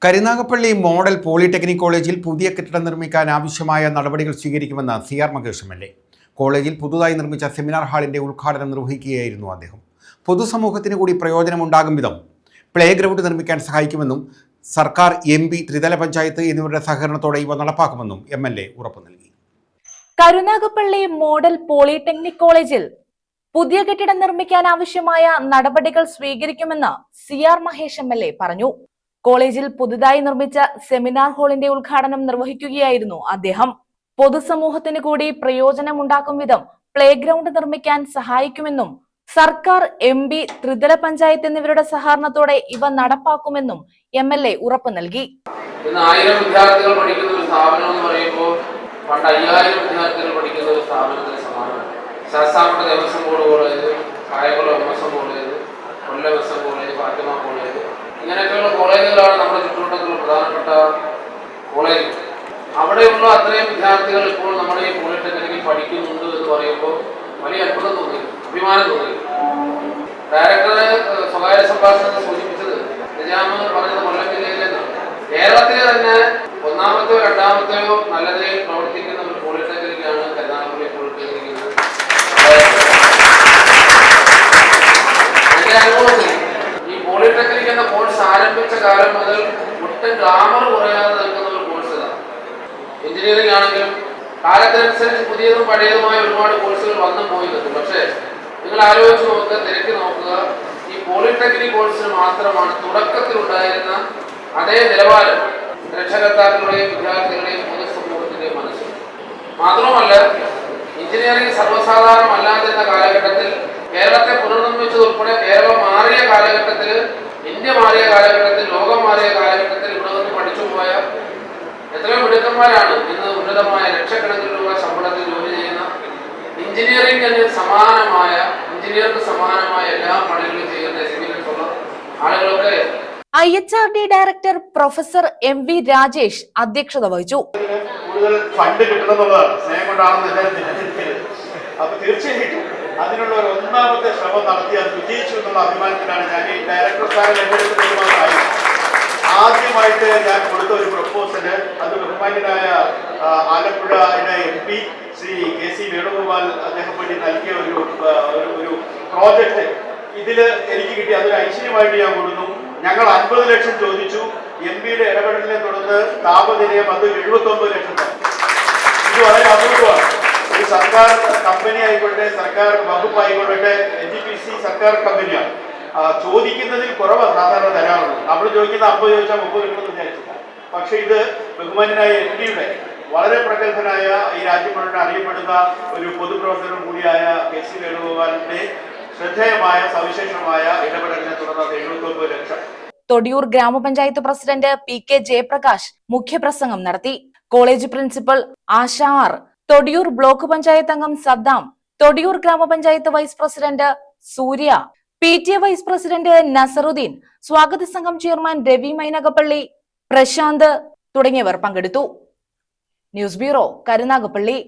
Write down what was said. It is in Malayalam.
കരുനാഗപ്പള്ളി മോഡൽ പോളിടെക്നിക് കോളേജിൽ പുതിയ കെട്ടിടം നിർമ്മിക്കാൻ ആവശ്യമായ നടപടികൾ സ്വീകരിക്കുമെന്ന് CR മഹേഷ് MLA. കോളേജിൽ പുതുതായി നിർമ്മിച്ച സെമിനാർ ഹാളിന്റെ ഉദ്ഘാടനം നിർവഹിക്കുകയായിരുന്നു അദ്ദേഹം. പൊതുസമൂഹത്തിന് കൂടി പ്രയോജനമുണ്ടാകും വിധം പ്ലേ ഗ്രൗണ്ട് നിർമ്മിക്കാൻ സഹായിക്കുമെന്നും സർക്കാർ, MP, ത്രിതല പഞ്ചായത്ത് എന്നിവരുടെ സഹകരണത്തോടെ ഇവ നടപ്പാക്കുമെന്നും MLA ഉറപ്പു നൽകി. കരുനാഗപ്പള്ളി മോഡൽ പോളിടെക്നിക് കോളേജിൽ പുതിയ കെട്ടിടം നിർമ്മിക്കാൻ ആവശ്യമായ നടപടികൾ സ്വീകരിക്കുമെന്ന് CR മഹേഷ് MLA പറഞ്ഞു. കോളേജിൽ പുതുതായി നിർമ്മിച്ച സെമിനാർ ഹാളിന്റെ ഉദ്ഘാടനം നിർവഹിക്കുകയായിരുന്നു അദ്ദേഹം. പൊതുസമൂഹത്തിന് കൂടി പ്രയോജനമുണ്ടാക്കും വിധം പ്ലേ ഗ്രൗണ്ട് നിർമ്മിക്കാൻ സഹായിക്കുമെന്നും സർക്കാർ, MP, ത്രിതല പഞ്ചായത്ത് എന്നിവരുടെ സഹകരണത്തോടെ ഇവ നടപ്പാക്കുമെന്നും MLA ഉറപ്പു നൽകി. 1000 വിദ്യാർത്ഥികൾ പഠിക്കുന്ന ഒരു സ്ഥാപനം എന്ന് പറയുമ്പോൾ പണ്ട് 5000 വിദ്യാർത്ഥികൾ പഠിക്കുന്ന ഒരു സ്ഥാപനത്തിന് സമാനമാണ്. Sasthamcotta Devaswom board college, Kayamkulam MSM college, Kollam SM college, Fathima college, ഇങ്ങനെയൊക്കെയുള്ള കോളേജുകളാണ് നമ്മുടെ ചുറ്റുവട്ടത്തുള്ള പ്രധാനപ്പെട്ട കോളേജ്. അവിടെയുള്ള അത്രയും വിദ്യാർത്ഥികൾ ഇപ്പോൾ നമ്മുടെ ഈ പോളിടെക്നിക്കിൽ പഠിക്കുന്നുണ്ട് എന്ന് പറയുമ്പോൾ വലിയ അത്ഭുതം തോന്നി, അഭിമാനം തോന്നി. ഡയറക്ടർ സ്വകാര്യ സംഭാഷണത്തിൽ സൂചിപ്പിച്ചത് നിജാമ് പറഞ്ഞത് കൊല്ലം ജില്ലയിലെന്നാണ്. കേരളത്തിലെ തന്നെ ഒന്നാമത്തെയോ രണ്ടാമത്തെയോ നല്ല നിലയിൽ പ്രവർത്തിക്കുന്ന ഒരു പോളിടെക്നിക്കാണ് കരുനാഗപ്പള്ളി പോളിടെക്നിക്. എന്റെ അനുഭവത്തിൽ ഈ പോളിടെക്നിക് എന്ന കോഴ്സ് ആരംഭിച്ച കാലം മുതൽ ഒട്ടും ഗ്ലാമർ കുറയാതെ നിൽക്കുന്ന ഒരു കോഴ്സ് ഇതാണ്. എഞ്ചിനീയറിംഗ് ആണെങ്കിലും കാലത്തിനനുസരിച്ച് പുതിയതും പഴയതുമായ ഒരുപാട് കോഴ്സുകൾ വന്നു പോയി നിൽക്കും. പക്ഷേ നിങ്ങൾ ആലോചിച്ച് നോക്കുക, തിരക്കി നോക്കുക, ഈ പോളിടെക്നിക് കോഴ്സിന് മാത്രമാണ് തുടക്കത്തിലുണ്ടായിരുന്ന അതേ നിലവാരം രക്ഷകർത്താക്കളുടെയും വിദ്യാർത്ഥികളുടെയും പൊതുസമൂഹത്തിന്റെയും മനസ്സിൽ. മാത്രമല്ല, എഞ്ചിനീയറിംഗ് സർവ്വസാധാരണമല്ലാതിരുന്ന കാലഘട്ടത്തിൽ കേരളത്തെ പുനർനിർമ്മിച്ചതുൾപ്പെടെ കേരളം മാറിയ കാലഘട്ടത്തിൽ, ഇന്ത്യ മാറിയ കാലഘട്ടത്തിൽ, ലോകം മാറിയ കാലഘട്ടത്തിൽ ഇവിടെ നിന്ന് പഠിച്ചു പോയ എത്രയോ മിടുക്കന്മാരാണ് ഇന്ന് ഉന്നതമായ ലക്ഷക്കണക്കിന് രൂപ ശമ്പളത്തിൽ ജോലി ചെയ്യുന്ന എഞ്ചിനീയറിംഗിന് സമാനമായ, എഞ്ചിനീയർക്ക് സമാനമായ എല്ലാ പണികളും ചെയ്യുന്ന എക്സ്പീരിയൻസ് ഉള്ള ആളുകളൊക്കെ. IHRD director professor MV Rajesh അധ്യക്ഷത വഹിച്ചു. കൂടുതൽ ഫണ്ട് കിട്ടണമെന്നുള്ളതാണ്, സ്നേഹം കൊണ്ടാണെന്ന് എല്ലാവരും തെറ്റിദ്ധരിക്കരുത്. അപ്പൊ തീർച്ചയായിട്ടും അതിനുള്ള ഒരു ഒന്നാമത്തെ ശ്രമം നടത്തി അത് വിജയിച്ചു എന്നുള്ള അഭിമാനത്തിലാണ് ഞാൻ ഈ ഡയറക്ടർ സ്ഥാനം ഏറ്റെടുത്തതുമായി. ആദ്യമായിട്ട് ഞാൻ കൊടുത്ത ഒരു പ്രപ്പോസല്, അത് ബഹുമാന്യനായ ആലപ്പുഴയുടെ MP ശ്രീ KC വേണുഗോപാൽ അദ്ദേഹം വേണ്ടി നൽകിയ ഒരു പ്രോജക്റ്റ് ഇതിൽ എനിക്ക് കിട്ടി. അതൊരു ഐശ്വര്യമായിട്ട് ഞാൻ കൊടുത്തു. ഞങ്ങൾ 50 ലക്ഷം ചോദിച്ചു. MP-യുടെ ഇടപെടലിനെ തുടർന്ന് താപനിലയം അത് 79 ലക്ഷം. ഇത് വളരെ അപൂർവമാണ്. ഒരു സർക്കാർ കമ്പനി ആയിക്കോട്ടെ, സർക്കാർ വകുപ്പായിക്കൊള്ളട്ടെ, NTPC സർക്കാർ കമ്പനിയാണ്. ചോദിക്കുന്നതിൽ കുറവ് സാധാരണ തരാറുള്ളൂ. നമ്മൾ ചോദിക്കുന്ന 50 ചോദിച്ചാൽ 30 കിട്ടുമെന്ന് വിചാരിച്ചില്ല. പക്ഷെ ഇത് ബഹുമാന്യനായ MP-യുടെ വളരെ പ്രഗത്ഭനായ, ഈ രാജ്യം മുഴുവൻ അറിയപ്പെടുന്ന ഒരു പൊതുപ്രവർത്തനം കൂടിയായ KC വേണുഗോപാലിന്റെ ശ്രദ്ധേയമായ സവിശേഷമായ ഇടപെടലിനെ തുടർന്ന് 79 ലക്ഷം. തൊടിയൂർ ഗ്രാമപഞ്ചായത്ത് പ്രസിഡന്റ് PK ജയപ്രകാശ് മുഖ്യപ്രസംഗം നടത്തി. കോളേജ് പ്രിൻസിപ്പൽ ആശ R, തൊടിയൂർ ബ്ലോക്ക് പഞ്ചായത്ത് അംഗം സദ്ദാം, തൊടിയൂർ ഗ്രാമപഞ്ചായത്ത് വൈസ് പ്രസിഡന്റ് സൂര്യ, PTA വൈസ് പ്രസിഡന്റ് നസറുദ്ദീൻ, സ്വാഗത സംഘം ചെയർമാൻ രവി മൈനകപ്പള്ളി, പ്രശാന്ത് തുടങ്ങിയവർ പങ്കെടുത്തു. News bureau, Karunagappally.